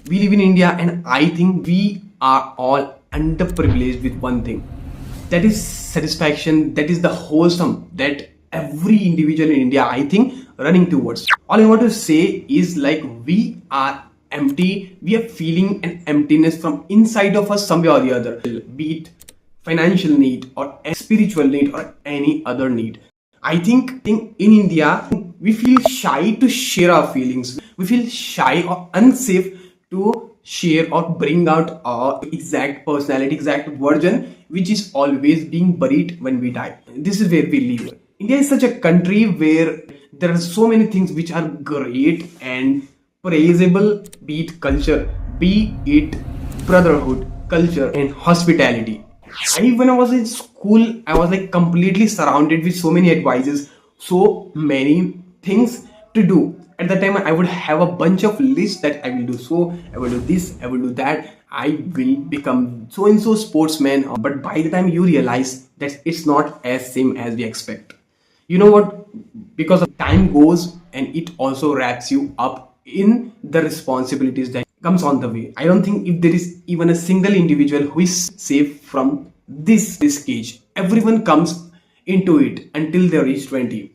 We live in India, and I think we are all underprivileged with one thing, that is satisfaction, that is the wholesome that every individual in India, I think, running towards. All I want to say is like we are empty, we are feeling an emptiness from inside of us somewhere or the other, be it financial need or a spiritual need or any other need. I think in India, we feel shy to share our feelings. We feel shy or unsafe to share or bring out our exact personality, exact version, which is always being buried when we die. This is where we live. India is such a country where there are so many things which are great and praisable, be it culture, be it brotherhood, culture, and hospitality. When I was in school, I was like completely surrounded with so many advices, so many things to do. At the time, I would have a bunch of lists that I will do so, I will do this, I will do that, I will become so and so sportsman. But by the time you realize that it's not as same as we expect, you know what? Because time goes and it also wraps you up in the responsibilities that comes on the way. I don't think if there is even a single individual who is safe from this cage. Everyone comes into it until they reach 20.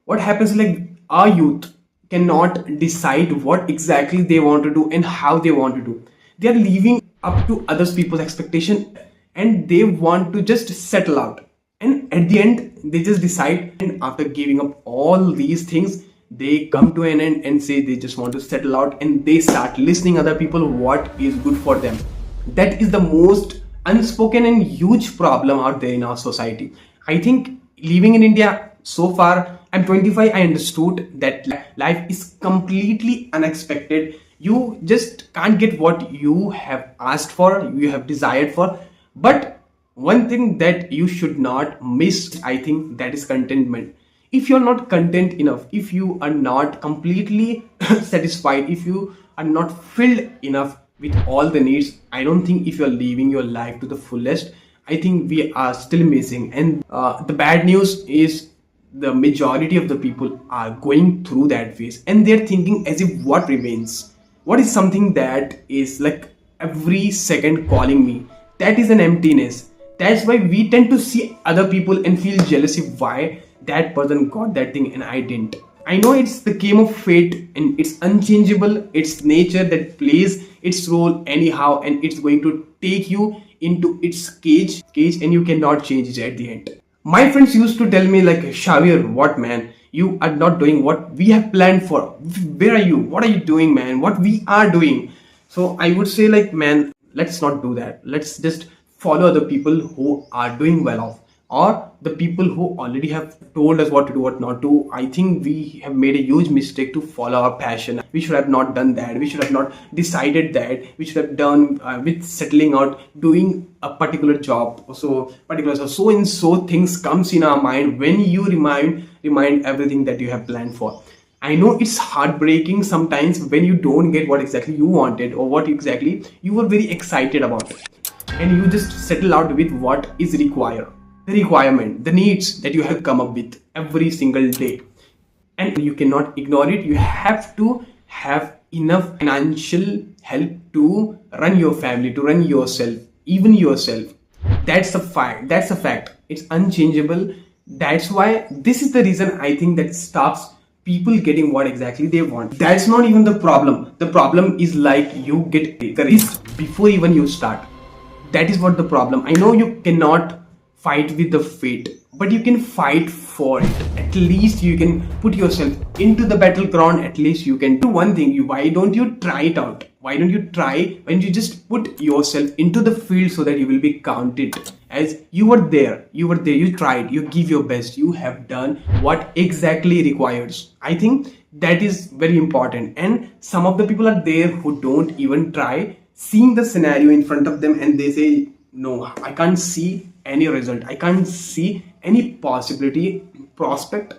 What happens, like, our youth cannot decide what exactly they want to do and how they want to do. They are living up to others people's expectation, and they want to just settle out, and at the end they just decide, and after giving up all these things, they come to an end and say they just want to settle out, and they start listening other people what is good for them. That is the most unspoken and huge problem out there in our society. I think living in India so far, I'm 25, I understood that life is completely unexpected. You just can't get what you have asked for, you have desired for. But one thing that you should not miss, I think, that is contentment. If you're not content enough, if you are not completely satisfied, if you are not filled enough with all the needs, I don't think if you're living your life to the fullest, I think we are still missing. And the bad news is the majority of the people are going through that phase, and they're thinking as if what remains, what is something that is like every second calling me, that is an emptiness. That's why we tend to see other people and feel jealousy why that person got that thing and I didn't. I know it's the game of fate and it's unchangeable, it's nature that plays its role anyhow, and it's going to take you into its cage and you cannot change it at the end. My friends used to tell me like, Shavir, what man, you are not doing what we have planned for. Where are you? What are you doing, man? What we are doing? So I would say like, man, let's not do that. Let's just follow the people who are doing well off, or the people who already have told us what to do, what not to. I think we have made a huge mistake to follow our passion. We should have not done that. We should have not decided that. We should have done with settling out, doing a particular job. So and so things comes in our mind when you remind everything that you have planned for. I know it's heartbreaking sometimes when you don't get what exactly you wanted or what exactly you were very excited about it, and you just settle out with what is required, the requirement, the needs that you have come up with every single day. And you cannot ignore it. You have to have enough financial help to run your family, to run yourself, even yourself. That's a fact. That's a fact. It's unchangeable. That's why this is the reason I think that stops people getting what exactly they want. That's not even the problem. The problem is like you get discouraged before even you start. That is what the problem. I know you cannot fight with the fate, but you can fight for it. At least you can put yourself into the battleground. At least you can do one thing. Why don't you try it out? Why don't you try when you just put yourself into the field so that you will be counted as you were there, you tried, you give your best, you have done what exactly requires. I think that is very important. And some of the people are there who don't even try, seeing the scenario in front of them, and they say, no, I can't see any result, I can't see any possibility, prospect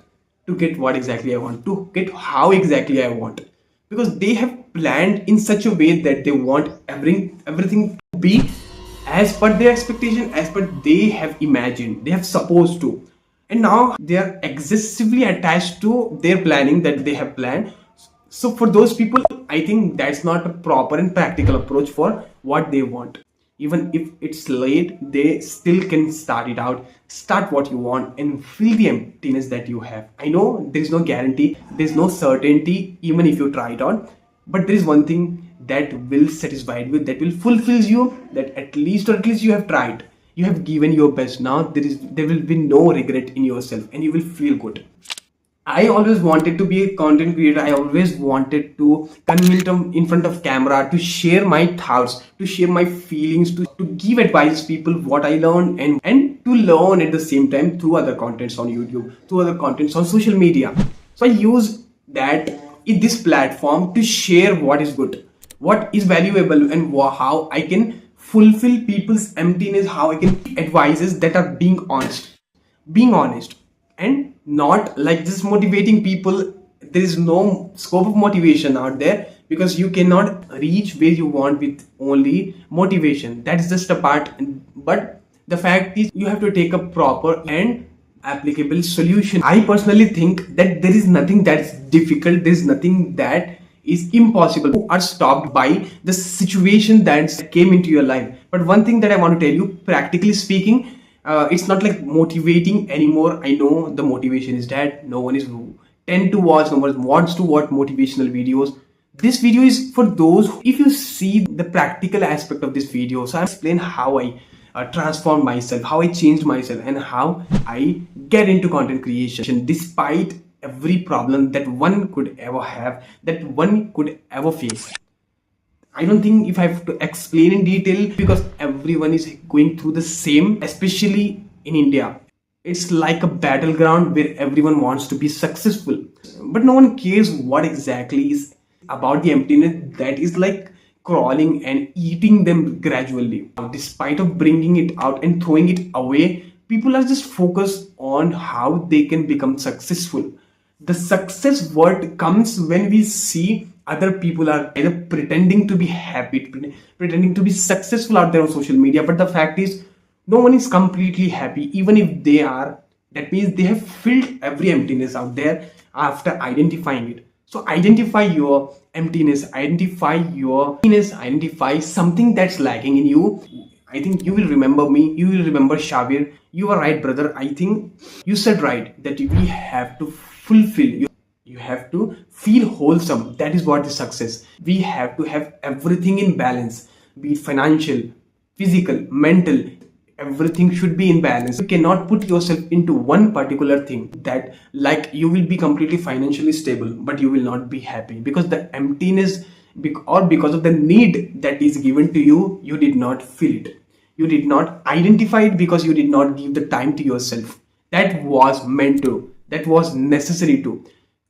to get what exactly I want, to get how exactly I want, because they have planned in such a way that they want everything to be as per their expectation, as per they have imagined, they have supposed to. And now they are excessively attached to their planning that they have planned, So for those people, I think that's not a proper and practical approach for what they want. Even if it's late, they still can start it out, start what you want, and feel the emptiness that you have. I know there is no guarantee, there's no certainty, even if you try it on, but there is one thing that will satisfy you, that will fulfill you, that at least you have tried, you have given your best. Now there will be no regret in yourself, and you will feel good. I always wanted to be a content creator. I always wanted to come in front of camera to share my thoughts, to share my feelings, to give advice to people what I learned, and to learn at the same time through other contents on YouTube, through other contents on social media. So I use that in this platform to share what is good, what is valuable, and how I can fulfill people's emptiness, how I can give advices that are being honest, and not like just motivating people. There is no scope of motivation out there, because you cannot reach where you want with only motivation. That's just a part. But the fact is, you have to take a proper and applicable solution. I personally think that there is nothing that's difficult, there is nothing that is impossible. You are stopped by the situation that came into your life. But one thing that I want to tell you, practically speaking, it's not like motivating anymore. I know the motivation is dead. No one is tend to watch, no one wants to watch motivational videos. This video is for those if you see the practical aspect of this video. So I explain how I transformed myself, how I changed myself, and how I get into content creation despite every problem that one could ever have, that one could ever face. I don't think if I have to explain in detail, because everyone is going through the same, especially in India. It's like a battleground where everyone wants to be successful, but no one cares what exactly is about the emptiness that is like crawling and eating them gradually. Despite of bringing it out and throwing it away, people are just focused on how they can become successful. The success word comes when we see other people are either pretending to be happy, pretending to be successful out there on social media, but the fact is no one is completely happy. Even if they are, that means they have filled every emptiness out there after identifying it. So identify your emptiness, identify something that's lacking in you. I think you will remember me, you will remember Shabir. You are right, brother. I think you said right that we have to fulfill. You have to feel wholesome. That is what is success. We have to have everything in balance, be it financial, physical, mental. Everything should be in balance. You cannot put yourself into one particular thing that like you will be completely financially stable, but you will not be happy because the emptiness or because of the need that is given to you, you did not feel it. You did not identify it because you did not give the time to yourself. That was meant to, that was necessary to.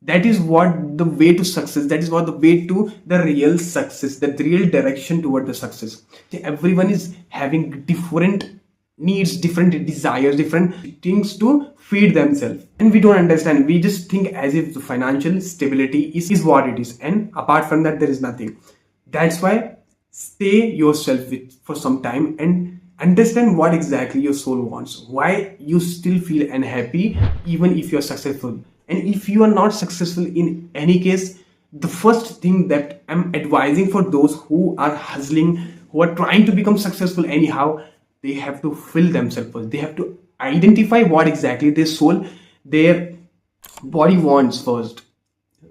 That is what the way to success. That is what the way to the real success, the real direction toward the success. See, everyone is having different needs, different desires, different things to feed themselves, and we don't understand. We just think as if the financial stability is what it is, and apart from that there is nothing. That's why stay yourself with for some time and understand what exactly your soul wants, why you still feel unhappy even if you're successful. And if you are not successful in any case, the first thing that I'm advising for those who are hustling, who are trying to become successful anyhow, they have to fill themselves first. They have to identify what exactly their soul, their body wants first.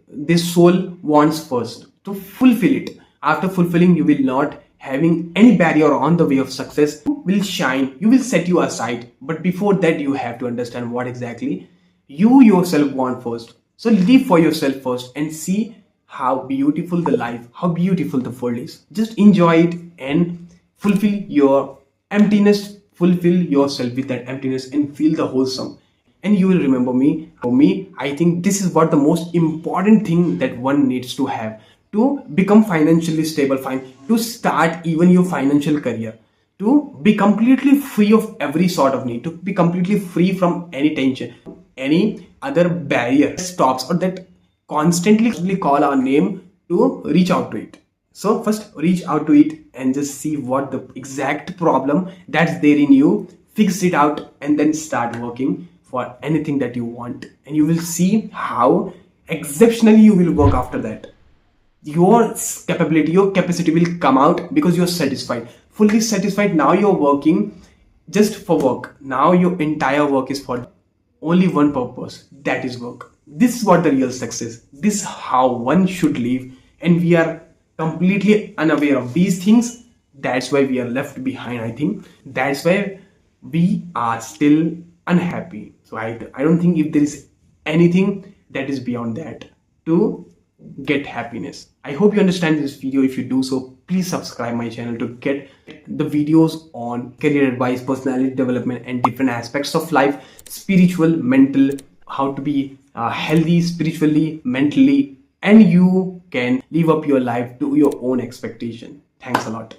Their soul wants first to fulfill it. After fulfilling, you will not having any barrier on the way of success. You will shine, you will set you aside. But before that, you have to understand what exactly you yourself want first. So live for yourself first and see how beautiful the life, how beautiful the world is. Just enjoy it and fulfill your emptiness, fulfill yourself with that emptiness and feel the wholesome. And you will remember me. For me, I think this is what the most important thing that one needs to have to become financially stable, fine, to start even your financial career, to be completely free of every sort of need, to be completely free from any tension, any other barrier stops or that constantly call our name, to reach out to it. So first reach out to it and just see what the exact problem that's there in you, fix it out, and then start working for anything that you want. And you will see how exceptionally you will work after that. your capability, your capacity will come out because you're satisfied, fully satisfied. Now you're working just for work. Now your entire work is for only one purpose, that is work. This is what the real success. This is how one should live, and we are completely unaware of these things. That's why we are left behind. I think that's why we are still unhappy. So I don't think if there is anything that is beyond that to get happiness. I hope you understand this video. If you do so, please subscribe my channel to get the videos on career advice, personality development, and different aspects of life, spiritual, mental, how to be healthy spiritually, mentally, and you can live up your life to your own expectation. Thanks a lot.